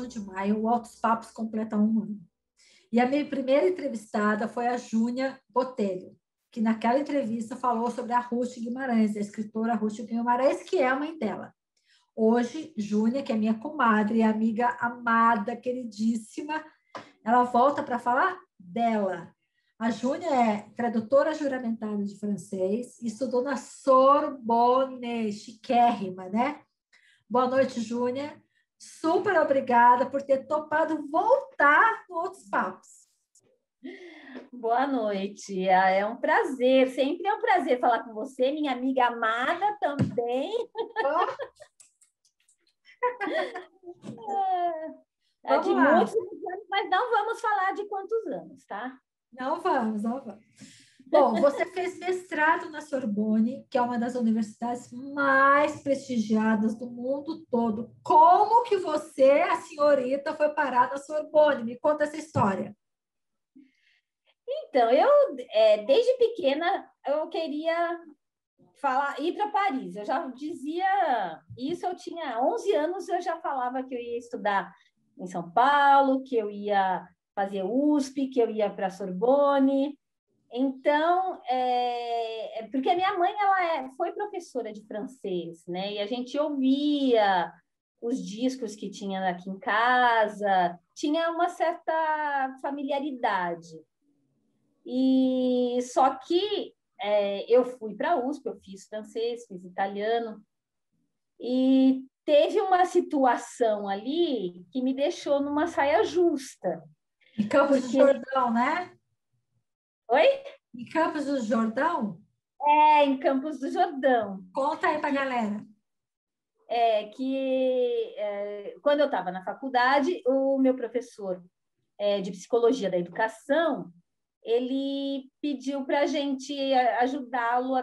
de maio, o Altos Papos completa 1 ano. E a minha primeira entrevistada foi a Júnia Botelho, que naquela entrevista falou sobre a Ruth Guimarães, a escritora Ruth Guimarães, que é a mãe dela. Hoje, Júnia, que é minha comadre, amiga amada, queridíssima, ela volta para falar dela. A Júnia é tradutora juramentada de francês e estudou na Sorbonne, chiquérrima, né? Boa noite, Júnia. Super obrigada por ter topado voltar no Outros Papos. Boa noite, é um prazer, sempre é um prazer falar com você, minha amiga amada também. É de muitos anos, mas não vamos falar de quantos anos, tá? Não vamos. Bom, você fez mestrado na Sorbonne, que é uma das universidades mais prestigiadas do mundo todo. Como que você, a senhorita, foi parar na Sorbonne? Me conta essa história. Então, desde pequena, eu queria ir para Paris. Eu já dizia isso, eu tinha 11 anos, eu já falava que eu ia estudar em São Paulo, que eu ia fazer USP, que eu ia para a Sorbonne. Então, porque a minha mãe foi professora de francês, né? E a gente ouvia os discos que tinha aqui em casa, tinha uma certa familiaridade. E só que eu fui para a USP, eu fiz francês, fiz italiano, e teve uma situação ali que me deixou numa saia justa. Em Campos do Jordão, né? Oi? Em Campos do Jordão? Em Campos do Jordão. Conta aí para a galera. Quando eu estava na faculdade, o meu professor de psicologia da educação, ele pediu para a gente ajudá-lo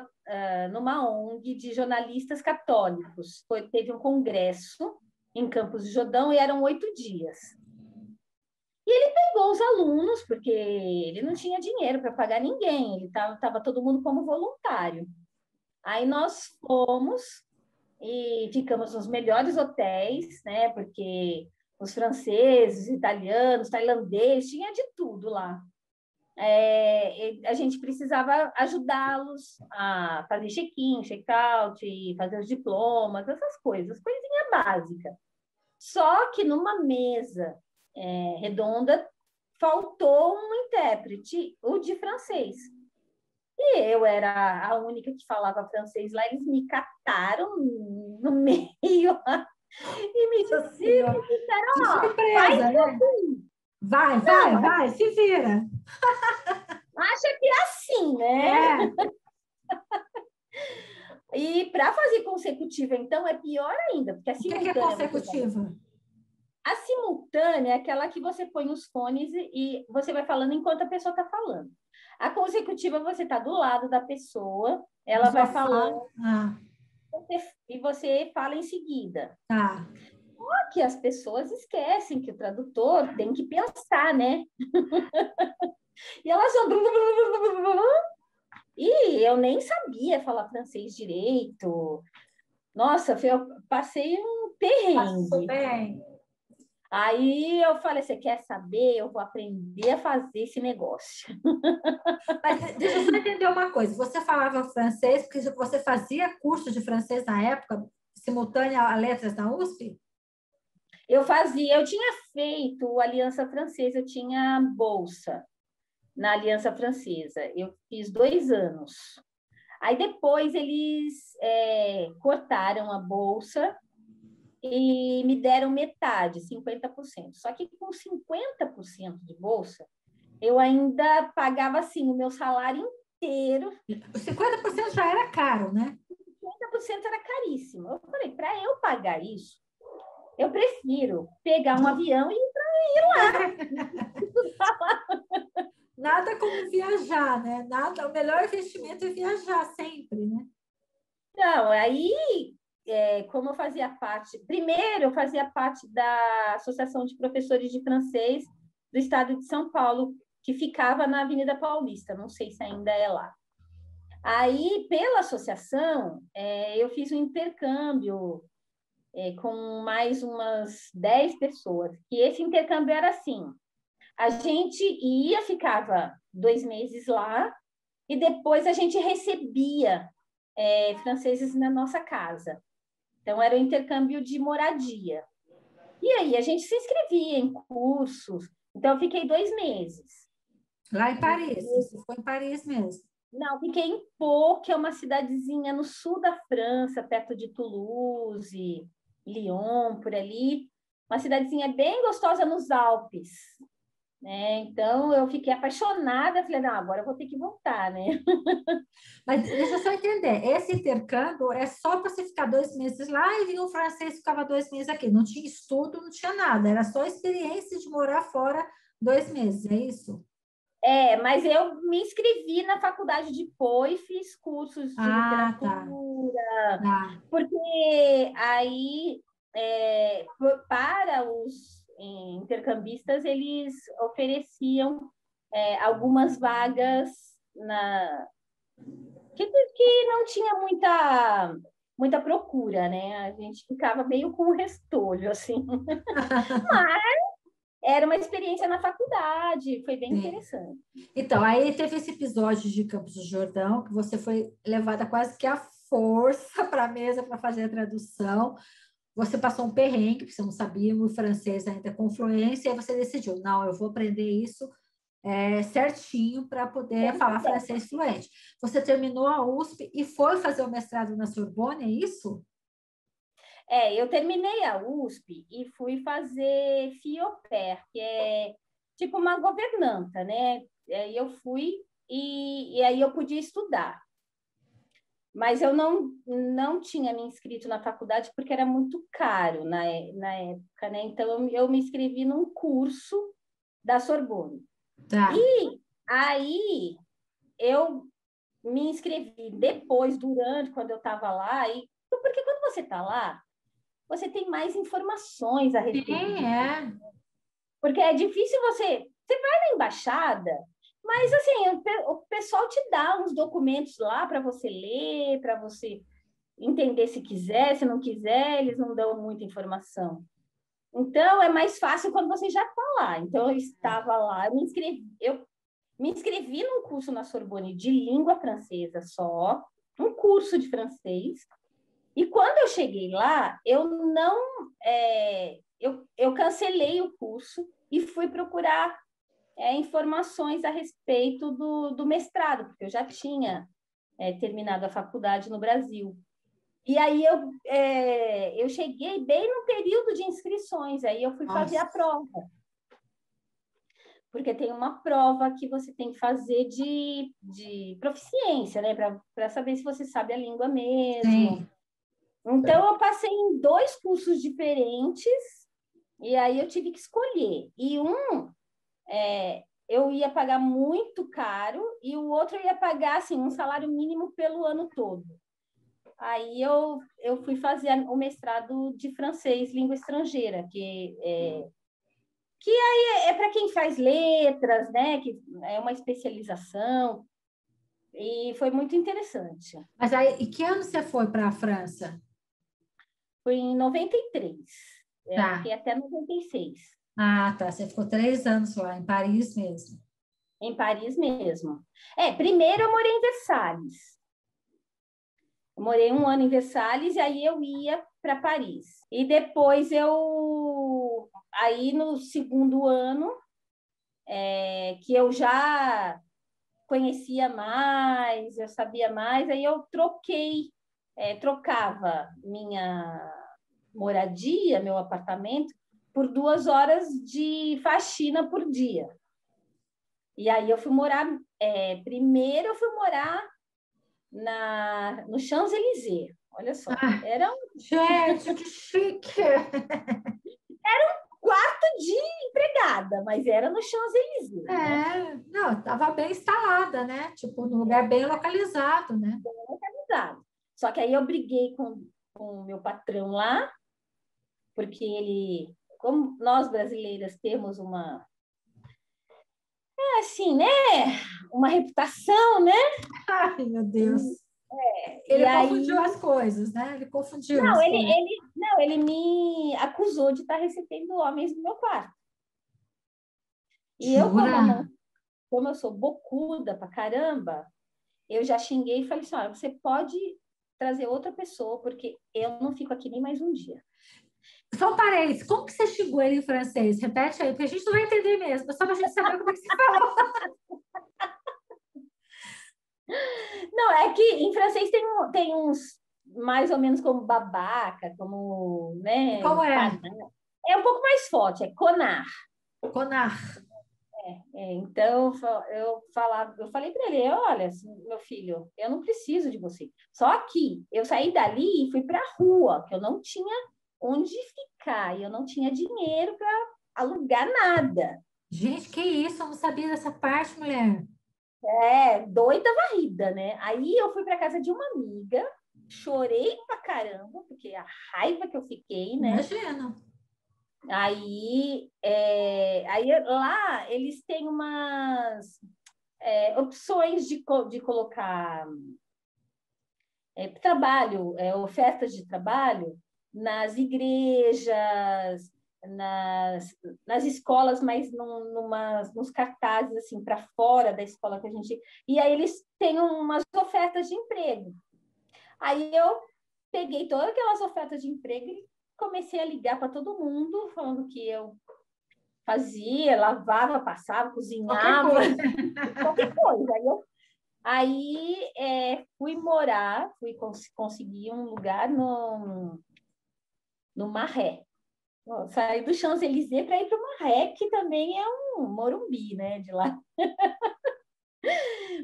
numa ONG de jornalistas católicos. Teve um congresso em Campos do Jordão e eram 8 dias. E ele pegou os alunos, porque ele não tinha dinheiro para pagar ninguém, ele estava todo mundo como voluntário. Aí nós fomos e ficamos nos melhores hotéis, né? Porque os franceses, italianos, tailandeses, tinha de tudo lá. A gente precisava ajudá-los a fazer check-in, check-out, fazer os diplomas, essas coisas, coisinha básica. Só que numa mesa redonda faltou um intérprete, o de francês. E eu era a única que falava francês lá, eles me cataram no meio e me disseram, que surpresa, né? Vai, se vira. Acha que é assim, né? E para fazer consecutiva, então, é pior ainda, porque a simultânea... O que é consecutiva? A simultânea é aquela que você põe os fones e você vai falando enquanto a pessoa está falando. A consecutiva, você está do lado da pessoa, ela vai falando e você fala em seguida. Tá. Só que as pessoas esquecem que o tradutor tem que pensar, né? E elas só... E eu nem sabia falar francês direito. Nossa, eu passei um perrengue. Passou bem. Aí eu falei, você quer saber? Eu vou aprender a fazer esse negócio. Mas deixa eu só entender uma coisa. Você falava francês porque você fazia curso de francês na época, simultânea a letras na USP? Eu tinha feito Aliança Francesa, eu tinha bolsa na Aliança Francesa. Eu fiz 2 anos. Aí depois eles cortaram a bolsa e me deram metade, 50%. Só que com 50% de bolsa, eu ainda pagava assim o meu salário inteiro. O 50% já era caro, né? 50% era caríssimo. Eu falei, para eu pagar isso, eu prefiro pegar um avião e ir lá. Nada como viajar, né? O melhor investimento é viajar sempre, né? Não, aí, como eu fazia parte... Primeiro, eu fazia parte da Associação de Professores de Francês do Estado de São Paulo, que ficava na Avenida Paulista, não sei se ainda é lá. Aí, pela associação, eu fiz um intercâmbio com mais umas 10 pessoas, que esse intercâmbio era assim, a gente ia, ficava 2 meses lá, e depois a gente recebia franceses na nossa casa. Então, era o intercâmbio de moradia. E aí, a gente se inscrevia em cursos. Então, eu fiquei 2 meses. Lá em Paris, você foi em Paris mesmo? Não, fiquei em Pau, que é uma cidadezinha no sul da França, perto de Toulouse, Lyon, por ali. Uma cidadezinha bem gostosa nos Alpes. Né? Então, eu fiquei apaixonada. Falei, não, agora eu vou ter que voltar, né? Mas deixa eu só entender, esse intercâmbio é só para você ficar 2 meses lá e vinha um francês e ficava 2 meses aqui. Não tinha estudo, não tinha nada, era só a experiência de morar fora 2 meses, é isso? Mas eu me inscrevi na faculdade de Pau e fiz cursos de Ah, tá. literatura, Tá. porque aí, para os intercambistas, eles ofereciam algumas vagas que não tinha muita procura, né? A gente ficava meio com o restolho, assim. Mas era uma experiência na faculdade, foi bem Sim. interessante. Então, aí teve esse episódio de Campos do Jordão, que você foi levada quase que à força para a mesa para fazer a tradução. Você passou um perrengue, porque você não sabia o francês ainda com fluência, e aí você decidiu, não, eu vou aprender isso certinho para poder falar francês fluente. Você terminou a USP e foi fazer o mestrado na Sorbonne, é isso? Eu terminei a USP e fui fazer FIOPER, que é tipo uma governanta, né? Eu fui e aí eu podia estudar. Mas eu não tinha me inscrito na faculdade porque era muito caro na época, né? Então, eu me inscrevi num curso da Sorbonne. Tá. E aí, eu me inscrevi depois, durante, quando eu estava lá. Porque quando você está lá, você tem mais informações a respeito Sim, disso. é. Porque é difícil você vai na embaixada, mas assim, o pessoal te dá uns documentos lá para você ler, para você entender se quiser, se não quiser, eles não dão muita informação. Então, é mais fácil quando você já está lá. Então, eu estava lá, eu me inscrevi num curso na Sorbonne de língua francesa só, um curso de francês, e quando eu cheguei lá, eu não... eu cancelei o curso e fui procurar informações a respeito do mestrado, porque eu já tinha terminado a faculdade no Brasil. E aí eu cheguei bem no período de inscrições, aí eu fui fazer a prova. Porque tem uma prova que você tem que fazer de proficiência, né? Para saber se você sabe a língua mesmo. Sim. Então, eu passei em 2 cursos diferentes, e aí eu tive que escolher. E eu ia pagar muito caro, e o outro eu ia pagar assim, um salário mínimo pelo ano todo. Aí eu fui fazer o mestrado de francês, língua estrangeira, que aí é para quem faz letras, né? Que é uma especialização, e foi muito interessante. Mas aí, e que ano você foi para a França? Foi em 93, eu Tá. fiquei até 96, Ah, tá. Você ficou 3 anos lá, em Paris mesmo. em Paris mesmo. Primeiro eu morei em Versalhes. Eu morei 1 ano em Versalhes e aí eu ia para Paris. E depois aí no segundo ano, que eu já conhecia mais, eu sabia mais, aí eu trocava minha moradia, meu apartamento, por 2 horas de faxina por dia. E aí eu fui morar, primeiro eu fui morar no Champs-Élysées, olha só. Era Gente, que chique! um quarto de empregada, mas era no Champs-Élysées, né? Não, estava bem instalada, né? Tipo, num lugar bem localizado, né? Localizado. Só que aí eu briguei com o meu patrão lá, porque ele, como nós brasileiras temos assim, né? Uma reputação, né? Ai, meu Deus. E Ele aí, confundiu as coisas, né? Ele confundiu não, as coisas. ele me acusou de estar recebendo homens no meu quarto. E eu, Jura? como eu sou bocuda pra caramba, eu já xinguei e falei assim, olha, você pode trazer outra pessoa, porque eu não fico aqui nem mais um dia. Só um parênteses, como que você xingou ele em francês? Repete aí, porque a gente não vai entender mesmo, é só pra gente saber como é que você falou. Não, é que em francês tem uns mais ou menos como babaca, como, E né, como é? canalha. É um pouco mais forte, é connard. Conar. Então eu falei para ele, olha, meu filho, eu não preciso de você. Só que eu saí dali e fui para a rua, que eu não tinha onde ficar, e eu não tinha dinheiro para alugar nada. Gente, que isso? Eu não sabia dessa parte, mulher. Doida varrida, né? Aí eu fui para casa de uma amiga, chorei pra caramba, porque a raiva que eu fiquei, né? Imagina. Aí lá eles têm umas opções de colocar trabalho, ofertas de trabalho nas igrejas, nas escolas, mas nos cartazes assim para fora da escola que a gente. E aí eles têm umas ofertas de emprego. Aí eu peguei todas aquelas ofertas de emprego e comecei a ligar para todo mundo, falando que eu fazia, lavava, passava, Qualquer cozinhava, coisa. qualquer coisa. Aí conseguir um lugar no Marré. Saí do Champs-Élysées para ir para o Marré, que também é um Morumbi, né, de lá.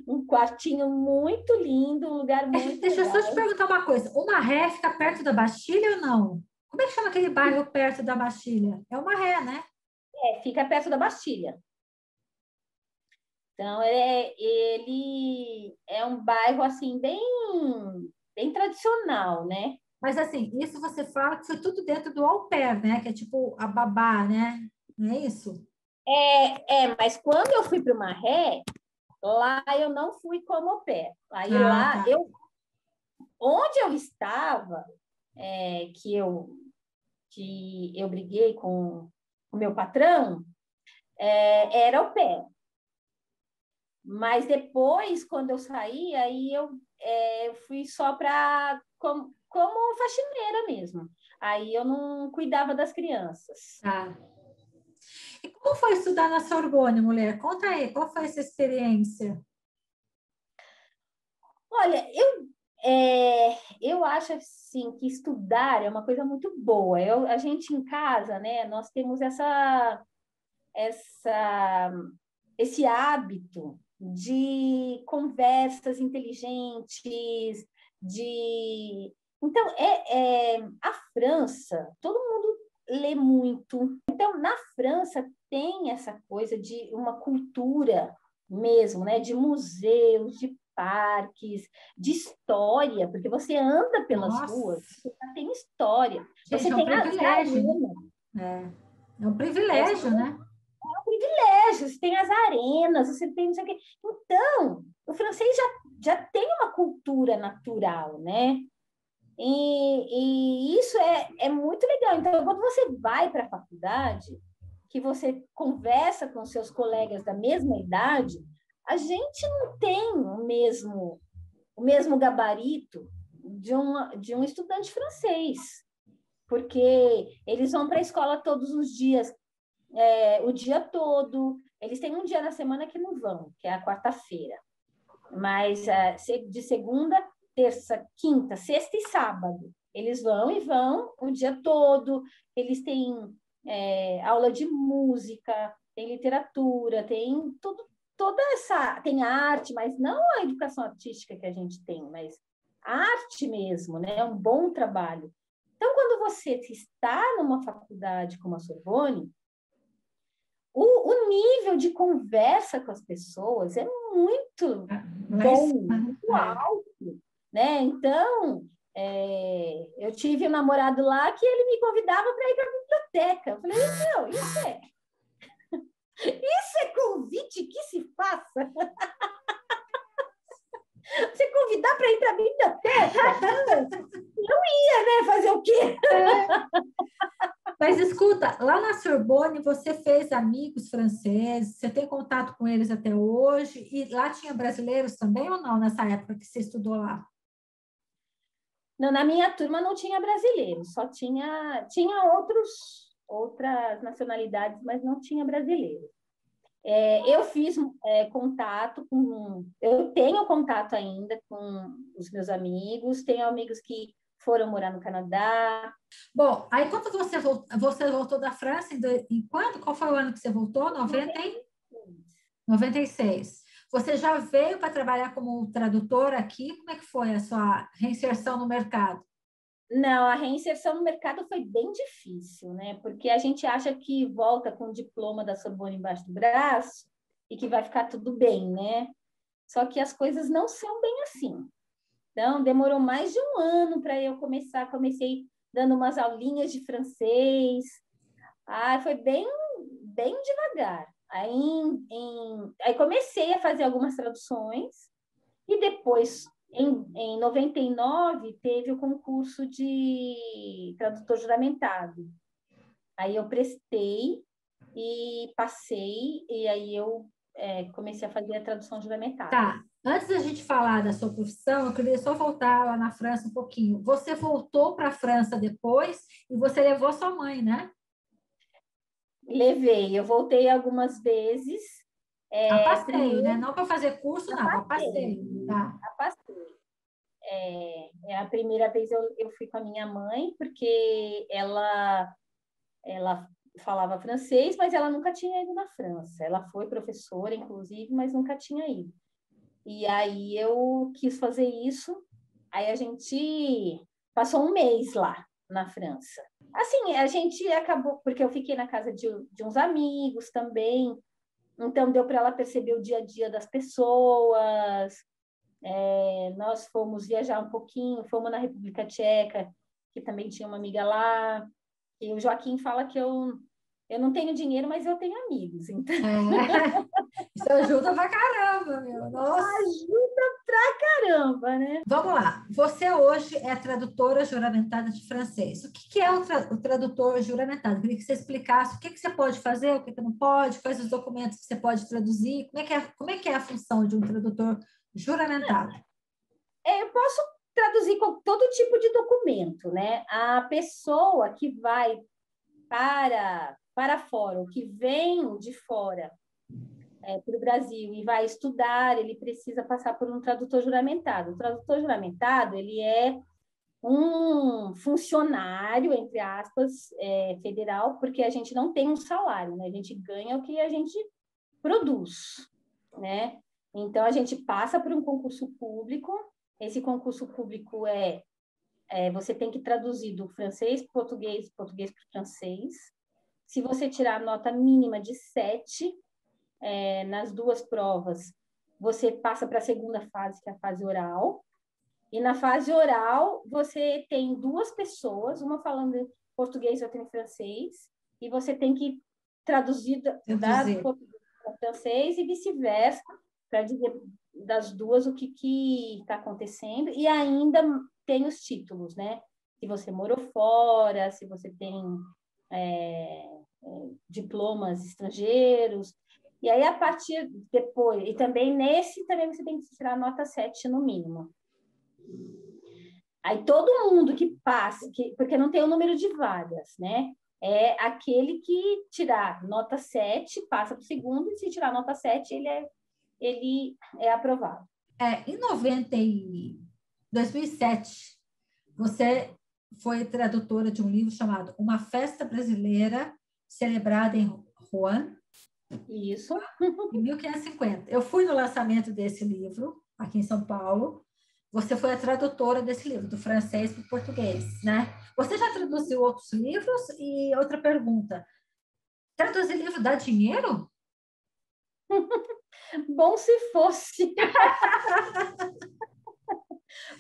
Um quartinho muito lindo, um lugar muito Deixa eu só te legal. perguntar uma coisa. O Marré fica perto da Bastilha ou não? Como é que chama aquele bairro perto da Bastilha? É o Marré, né? Fica perto da Bastilha. Então, ele é um bairro, assim, bem tradicional, né? Mas assim, isso você fala que foi tudo dentro do au pair, né? Que é tipo a babá, né? Não é isso? Mas quando eu fui para o Marré, lá eu não fui como au pair. Aí Ah, lá, tá. onde eu estava, que eu briguei com o meu patrão, era au pair. Mas depois, quando eu saí, aí eu fui só para como faxineira mesmo. Aí eu não cuidava das crianças. Tá. E como foi estudar na Sorbonne, mulher? Conta aí, qual foi essa experiência? Olha, eu acho assim que estudar é uma coisa muito boa. A gente em casa, né, nós temos essa, esse hábito de conversas inteligentes, de então a França, todo mundo lê muito. Então, na França tem essa coisa de uma cultura mesmo, né, de museus, de parques, de história, porque você anda pelas Nossa, ruas, você já tem história, gente, você é um tem as privilégio, né? arenas, É um você privilégio, tem né? um privilégio, você tem as arenas, você tem não sei o quê. Então, o francês já tem uma cultura natural, né? E isso é muito legal. Então, quando você vai para a faculdade, que você conversa com seus colegas da mesma idade, a gente não tem o mesmo gabarito de um estudante francês, porque eles vão para a escola todos os dias, o dia todo. Eles têm um dia na semana que não vão, que é a quarta-feira. Mas de segunda, terça, quinta, sexta e sábado, eles vão o dia todo. Eles têm aula de música, tem literatura, tem tudo, tem arte, mas não a educação artística que a gente tem, mas a arte mesmo, né? É um bom trabalho. Então, quando você está numa faculdade como a Sorbonne, o nível de conversa com as pessoas é muito Lá em bom, cima, muito alto, né? Então, eu tive um namorado lá que ele me convidava para ir para a biblioteca. Eu falei, não, isso é convite que se faça. Você convidar para ir para a biblioteca? Eu ia, né? Fazer o quê? Mas escuta, lá na Sorbonne você fez amigos franceses, você tem contato com eles até hoje, e lá tinha brasileiros também ou não, nessa época que você estudou lá? Não, na minha turma não tinha brasileiro, só tinha outras nacionalidades, mas não tinha brasileiro. Eu fiz contato eu tenho contato ainda com os meus amigos, tenho amigos que foram morar no Canadá. Bom, aí quando você voltou da França, em quando? Qual foi o ano que você voltou? 96. Você já veio para trabalhar como tradutora aqui? Como é que foi a sua reinserção no mercado? Não, a reinserção no mercado foi bem difícil, né? Porque a gente acha que volta com o diploma da Sorbonne embaixo do braço e que vai ficar tudo bem, né? Só que as coisas não são bem assim. Então, demorou mais de um ano para eu começar. Comecei dando umas aulinhas de francês. Foi bem devagar. Aí comecei a fazer algumas traduções e depois, em 99, teve o concurso de tradutor juramentado. Aí eu prestei e passei, e aí eu comecei a fazer a tradução juramentada. Tá. Antes da gente falar da sua profissão, eu queria só voltar lá na França um pouquinho. Você voltou para a França depois e você levou sua mãe, né? Levei, eu voltei algumas vezes. A passeio, né? Primeiro, Não para fazer curso, a nada, a passeio. passeio. Tá. A passeio. A primeira vez eu fui com a minha mãe, porque ela falava francês, mas ela nunca tinha ido na França. Ela foi professora, inclusive, mas nunca tinha ido. E aí eu quis fazer isso. Aí a gente passou um mês lá na França. Assim, a gente acabou, porque eu fiquei na casa de uns amigos também, então deu para ela perceber o dia a dia das pessoas. Nós fomos viajar um pouquinho, fomos na República Tcheca, que também tinha uma amiga lá. E o Joaquim fala que eu não tenho dinheiro, mas eu tenho amigos. Então, Isso ajuda pra caramba, meu. Nossa. ajuda pra caramba, né? Vamos lá. Você hoje é tradutora juramentada de francês. O que é o tradutor juramentado? Eu queria que você explicasse o que você pode fazer, o que não pode, quais os documentos que você pode traduzir, como é que é a função de um tradutor juramentado? Eu posso traduzir com todo tipo de documento, né? A pessoa que vai para fora, ou que vem de fora para o Brasil e vai estudar, ele precisa passar por um tradutor juramentado. O tradutor juramentado, ele é um funcionário, entre aspas, federal, porque a gente não tem um salário, né? A gente ganha o que a gente produz, né? Então, a gente passa por um concurso público. Esse concurso público você tem que traduzir do francês para o português, português para o francês. Se você tirar a nota mínima de 7 nas duas provas, você passa para a segunda fase, que é a fase oral. E na fase oral, você tem duas pessoas, uma falando português e outra em francês, e você tem que traduzir do português para o francês e vice-versa, para dizer das duas o que está acontecendo, e ainda tem os títulos, né? Se você morou fora, se você tem diplomas estrangeiros. E aí, a partir depois, e também nesse, também você tem que tirar nota 7 no mínimo. Aí todo mundo que passa, porque não tem o número de vagas, né? É aquele que tirar nota 7, passa para o segundo, e se tirar nota 7, ele é aprovado. Em 2007, você foi tradutora de um livro chamado Uma Festa Brasileira Celebrada em Rouen. Isso. Em 1550. Eu fui no lançamento desse livro, aqui em São Paulo. Você foi a tradutora desse livro, do francês para o português, né? Você já traduziu outros livros? E outra pergunta, traduzir livro dá dinheiro? Bom se fosse.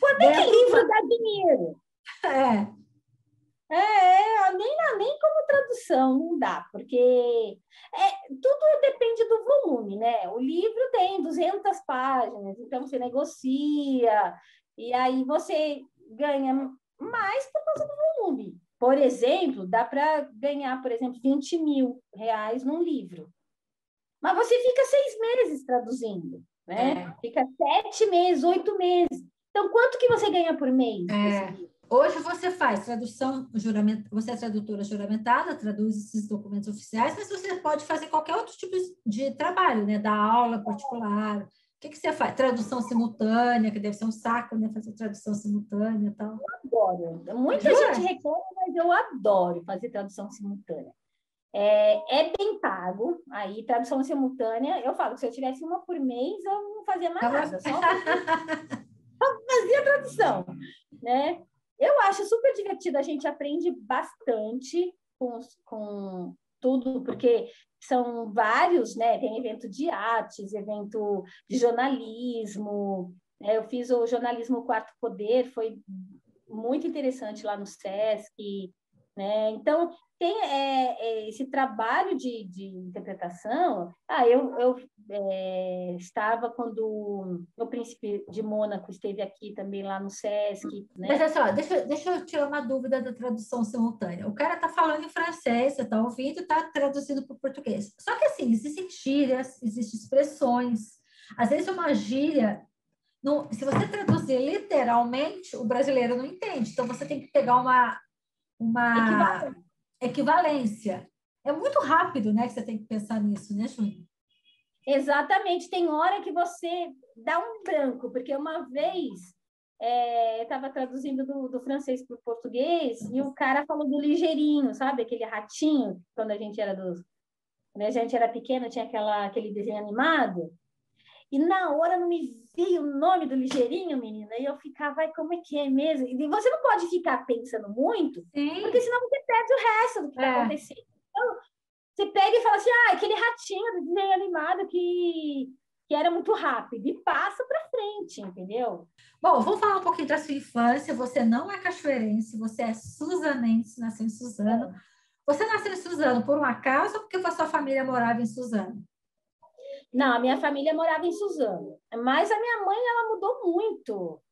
Quando é que livro dá dinheiro? Nem como tradução, não dá, porque tudo depende do volume, né? O livro tem 200 páginas, então você negocia, e aí você ganha mais por causa do volume. Por exemplo, dá para ganhar, por exemplo, R$ 20.000 num livro. Mas você fica 6 meses traduzindo, né? Fica 7 meses, 8 meses. Então, quanto que você ganha por mês desse livro? Hoje você faz tradução, você é tradutora juramentada, traduz esses documentos oficiais, mas você pode fazer qualquer outro tipo de trabalho, né? Dar aula particular. O que você faz? Tradução simultânea, que deve ser um saco, né? Fazer tradução simultânea e tal. Eu adoro. Muita gente reclama, mas eu adoro fazer tradução simultânea. É bem pago, aí tradução simultânea, eu falo que se eu tivesse uma por mês, eu não fazia mais nada, só fazia tradução, né? Eu acho super divertido, a gente aprende bastante com tudo, porque são vários, né? Tem evento de artes, evento de jornalismo, né? Eu fiz o jornalismo Quarto Poder, foi muito interessante lá no SESC, né? Então, tem esse trabalho de interpretação. Eu estava quando o Príncipe de Mônaco esteve aqui também lá no SESC, né? Mas assim, ó, deixa eu tirar uma dúvida da tradução simultânea. O cara está falando em francês, você está ouvindo e está traduzindo para o português. Só que assim, existem gírias, existem expressões. Às vezes uma gíria, se você traduzir literalmente, o brasileiro não entende. Então você tem que pegar uma equivalência. É muito rápido, né, que você tem que pensar nisso, né, Júnior? Exatamente. Tem hora que você dá um branco, porque uma vez eu estava traduzindo do francês para o português e o cara falou do ligeirinho, sabe? Aquele ratinho, quando a gente era pequeno, tinha aquele desenho animado. E na hora não me veio o nome do ligeirinho, menina, e eu ficava, vai, como é que é mesmo? E você não pode ficar pensando muito, porque senão você perde o resto do que está acontecendo. Então, você pega e fala assim, aquele ratinho do desenho animado que era muito rápido, e passa para frente, entendeu? Bom, vamos falar um pouquinho da sua infância. Você não é cachoeirense, você é suzanense, nasceu em Suzano. Você nasceu em Suzano por um acaso ou porque a sua família morava em Suzano? Não, a minha família morava em Suzano, mas a minha mãe, ela mudou muito,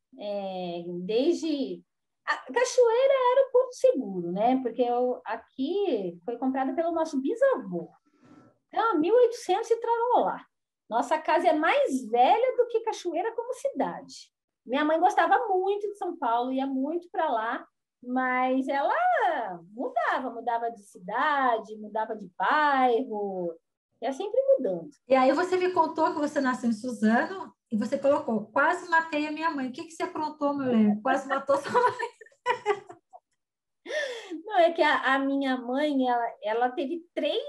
desde... A Cachoeira era o Porto Seguro, né? Porque aqui foi comprada pelo nosso bisavô. Então, 1800 e lá. Nossa casa é mais velha do que Cachoeira como cidade. Minha mãe gostava muito de São Paulo, ia muito para lá, mas ela mudava de cidade, mudava de bairro, ia sempre mudando. E aí você me contou que você nasceu em Suzano e você colocou, quase matei a minha mãe. O que você aprontou, mulher? Quase matou sua mãe. Não, é que a minha mãe, ela teve 3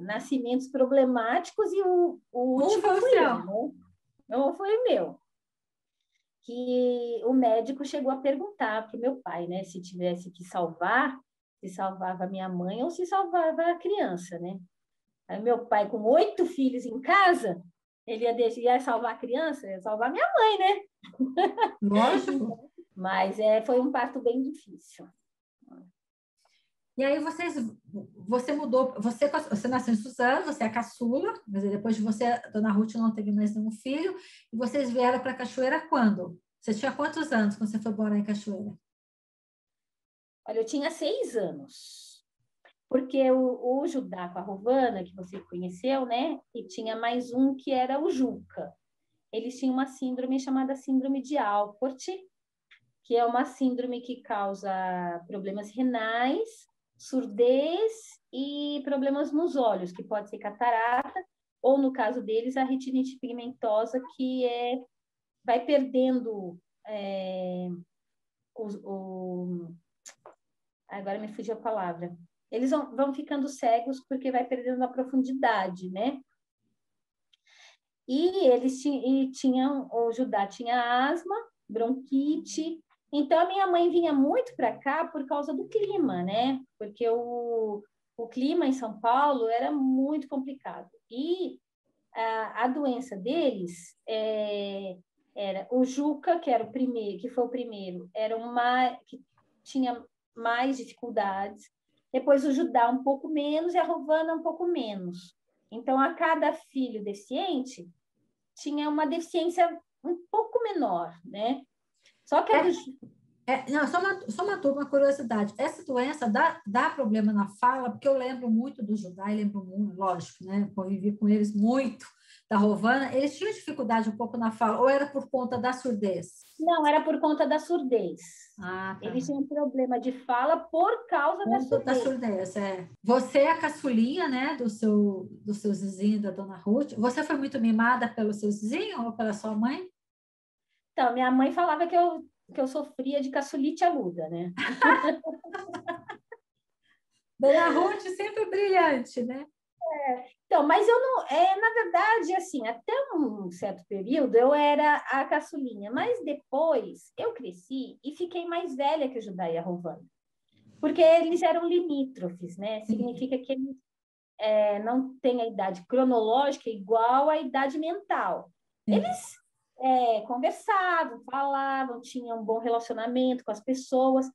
nascimentos problemáticos e o último foi eu, né? Não foi o meu. Que o médico chegou a perguntar para o meu pai, né? Se tivesse que salvar, se salvava a minha mãe ou se salvava a criança, né? Aí meu pai, com 8 filhos em casa, ele ia salvar a criança, ia salvar minha mãe, né? Lógico. Mas foi um parto bem difícil. E aí você mudou, você nasceu em Suzano, você é a caçula, mas depois de você, a dona Ruth não teve mais nenhum filho, e vocês vieram para Cachoeira quando? Você tinha quantos anos quando você foi morar em Cachoeira? Olha, eu tinha 6 anos, porque o Judá com a Rovana, que você conheceu, né? E tinha mais um que era o Juca. Eles tinham uma síndrome chamada síndrome de Alport, que é uma síndrome que causa problemas renais, surdez e problemas nos olhos, que pode ser catarata, ou no caso deles, a retinite pigmentosa, que vai perdendo agora me fugiu a palavra. Eles vão ficando cegos porque vai perdendo a profundidade, né? E eles tinham, o Judá tinha asma, bronquite. Então, a minha mãe vinha muito para cá por causa do clima, né? Porque o clima em São Paulo era muito complicado. E a doença deles era o Juca, que era o primeiro, que foi o primeiro, era que tinha mais dificuldades. Depois o Judá um pouco menos e a Rovana um pouco menos. Então, a cada filho deficiente tinha uma deficiência um pouco menor, né? Só que a do... Não, uma curiosidade. Essa doença dá problema na fala, porque eu lembro muito do Judá, e lembro muito, lógico, né? Convivi com eles muito, da Rovana, eles tinham dificuldade um pouco na fala, ou era por conta da surdez? Não, era por conta da surdez. Ah, tá. Eles tinham problema de fala por causa da surdez. Da surdez, é. Você é a caçulinha, né, do seu vizinho, da dona Ruth. Você foi muito mimada pelo seu vizinho ou pela sua mãe? Então, minha mãe falava que eu sofria de caçulite aguda, né? Dona Ruth sempre brilhante, né? Então, mas eu não, na verdade, assim, até um certo período eu era a caçulinha, mas depois eu cresci e fiquei mais velha que o Judá e a Rovana, porque eles eram limítrofes, né? Significa que eles não têm a idade cronológica igual à idade mental. Eles conversavam, falavam, tinham um bom relacionamento com as pessoas,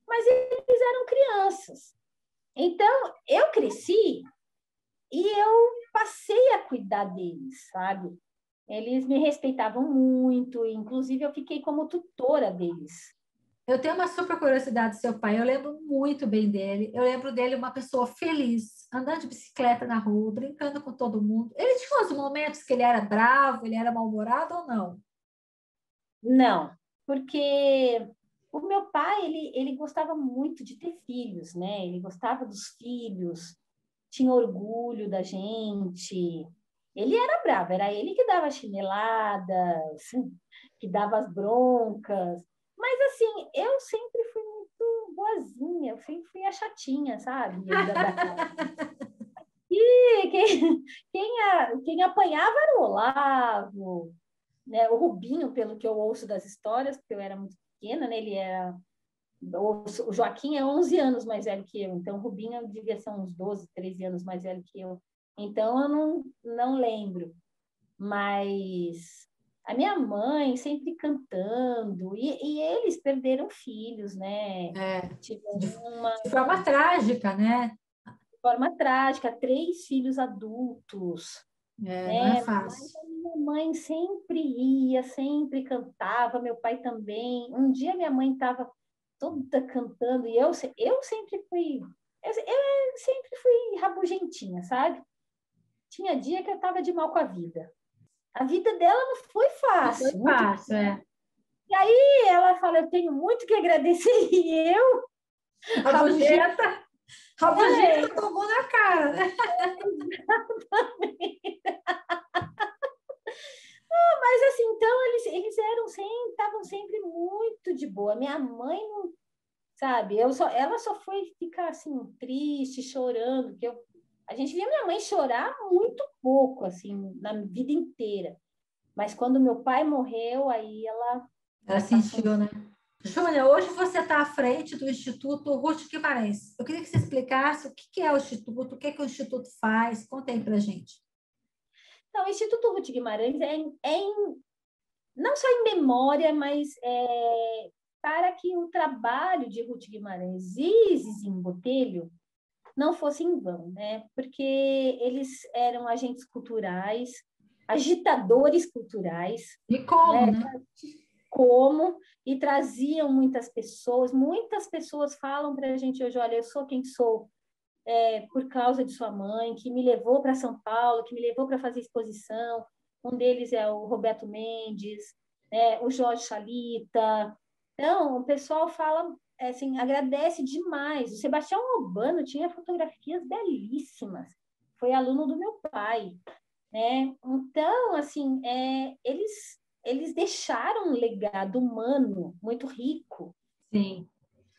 mas eles eram crianças. Então, eu cresci e eu passei a cuidar deles, sabe? Eles me respeitavam muito, inclusive eu fiquei como tutora deles. Eu tenho uma super curiosidade do seu pai, eu lembro muito bem dele. Eu lembro dele uma pessoa feliz, andando de bicicleta na rua, brincando com todo mundo. Ele tinha uns momentos que ele era bravo, ele era mal-humorado ou não? Não, porque o meu pai, ele gostava muito de ter filhos, né? Ele gostava dos filhos, tinha orgulho da gente. Ele era bravo, era ele que dava chineladas, que dava as broncas. Mas, assim, eu sempre fui muito boazinha, eu sempre fui a chatinha, sabe? Da casa. E quem apanhava era o Olavo, né? O Rubinho, pelo que eu ouço das histórias, porque eu era muito pequena, né? Ele era... O Joaquim é 11 anos mais velho que eu, então o Rubinho devia ser uns 12, 13 anos mais velho que eu. Então, eu não lembro. Mas a minha mãe sempre cantando, e eles perderam filhos, né? De Tiveram uma forma trágica, né? forma trágica, 3 filhos adultos, Não é né? Mas fácil. a minha mãe sempre ia, sempre cantava, meu pai também. Um dia minha mãe estava toda cantando e eu sempre fui, eu sempre fui rabugentinha, sabe? Tinha dia que eu estava de mal com a vida. A vida dela não foi Não foi fácil, muito. fácil, é. E aí ela fala, eu tenho muito que agradecer, e eu, rabugenta, Rabugenta tomou na cara, né? mas assim, então eles estavam sempre muito de boa. Minha mãe, não, sabe, ela só foi ficar assim, triste, chorando, a gente via minha mãe chorar muito pouco, assim, na vida inteira. Mas quando meu pai morreu, aí Ela sentiu, né? Júlia, hoje você está à frente do Instituto Ruth Guimarães. Eu queria que você explicasse o que é o Instituto, o que o Instituto faz. Conta aí para gente. Então, o Instituto Ruth Guimarães não só em memória, mas para que o trabalho de Ruth Guimarães e Zizinho Botelho não fosse em vão, né? Porque eles eram agentes culturais, agitadores culturais, E como, né? né? E traziam muitas pessoas falam para a gente hoje, olha, eu sou quem sou por causa de sua mãe, que me levou para São Paulo, que me levou para fazer exposição. Um deles é o Roberto Mendes, o Jorge Chalita. Então, o pessoal fala, assim, agradece demais. O Sebastião Albano tinha fotografias belíssimas. Foi aluno do meu pai, né? Então, assim, eles deixaram um legado humano muito rico. Sim.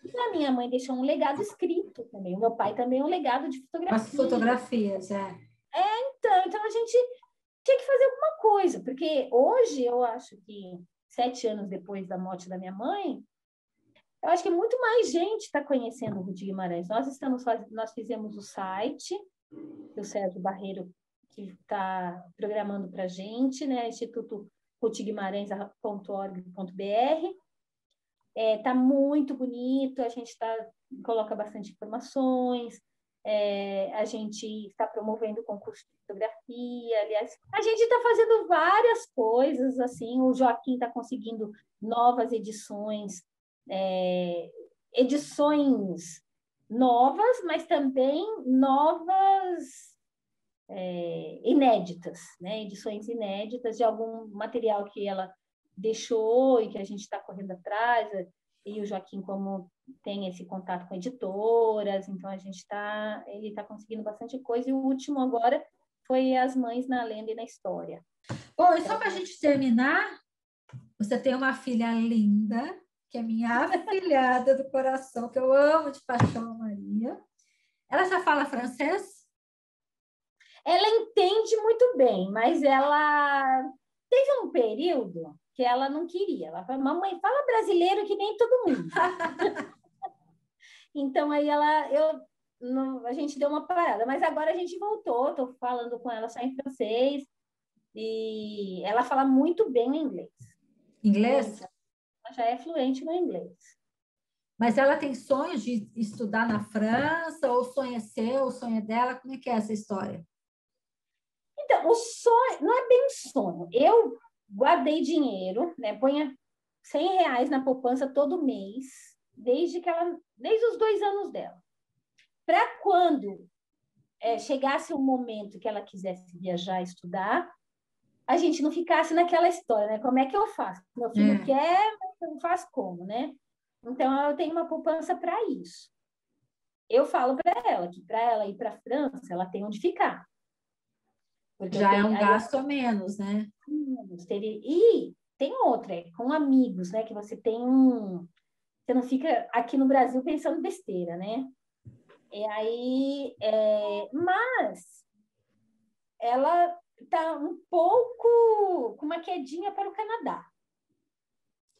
E a minha mãe deixou um legado escrito também. O meu pai também é um legado de As fotografia. fotografias, é. Então a gente tinha que fazer alguma coisa, porque hoje eu acho que 7 anos depois da morte da minha mãe, eu acho que muito mais gente está conhecendo o Ruth Guimarães. Nós fizemos o site do Sérgio Barreiro, que está programando para a gente, né? Instituto ruthguimarães.org.br. Tá muito bonito, a gente coloca bastante informações, a gente está promovendo o concurso de fotografia, aliás, a gente está fazendo várias coisas, assim, o Joaquim está conseguindo novas edições, edições novas, mas também novas inéditas, né? Edições inéditas de algum material que ela deixou e que a gente está correndo atrás, e o Joaquim, como tem esse contato com editoras, então ele está conseguindo bastante coisa, e o último agora foi As Mães na Lenda e na História. Bom, e só para a gente terminar, você tem uma filha linda, que é minha afilhada do coração, que eu amo de paixão, Maria. Ela já fala francês? Ela entende muito bem, mas ela teve um período que ela não queria. Ela falou, mamãe, fala brasileiro que nem todo mundo. Então, aí a gente deu uma parada, mas agora a gente voltou, estou falando com ela só em francês, e ela fala muito bem o inglês. Inglês? Ela já é fluente no inglês. Mas ela tem sonhos de estudar na França, ou o sonho é seu, o sonho é dela? Como é que é essa história? Então, o sonho, não é bem um sonho. Eu guardei dinheiro, né? Ponha R$100 na poupança todo mês, desde os 2 anos dela. Para quando chegasse um momento que ela quisesse viajar, estudar, a gente não ficasse naquela história, né? Como é que eu faço? Meu filho quer, mas eu não faço como, né? Então, eu tenho uma poupança para isso. Eu falo para ela que para ela ir para a França, ela tem onde ficar. Já é um gasto a menos, né? E tem outra, com amigos, né? Que você tem você não fica aqui no Brasil pensando besteira, né? Mas ela está um pouco com uma quedinha para o Canadá.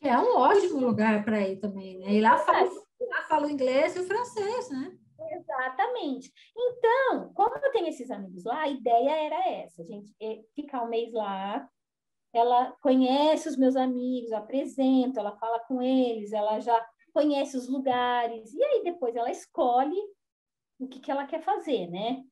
É um ótimo lugar para ir também, né? E lá fala o inglês e o francês, né? Exatamente. Então, como eu tenho esses amigos lá, a ideia era essa, a gente ficar um mês lá. Ela conhece os meus amigos, eu apresento, ela fala com eles, ela já conhece os lugares, e aí depois ela escolhe o que ela quer fazer, né?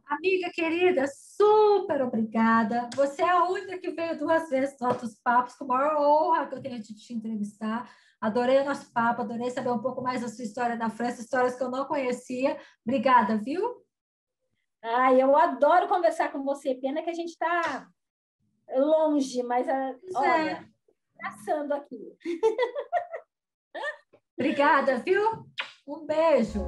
Amiga querida, super obrigada. Você é a única que veio 2 vezes nos nossos papos, com a maior honra que eu tenho de te entrevistar. Adorei o nosso papo, adorei saber um pouco mais da sua história da França, histórias que eu não conhecia. Obrigada, viu? Eu adoro conversar com você. Pena que a gente está longe, mas olha, passando aqui. Obrigada, viu? Um beijo.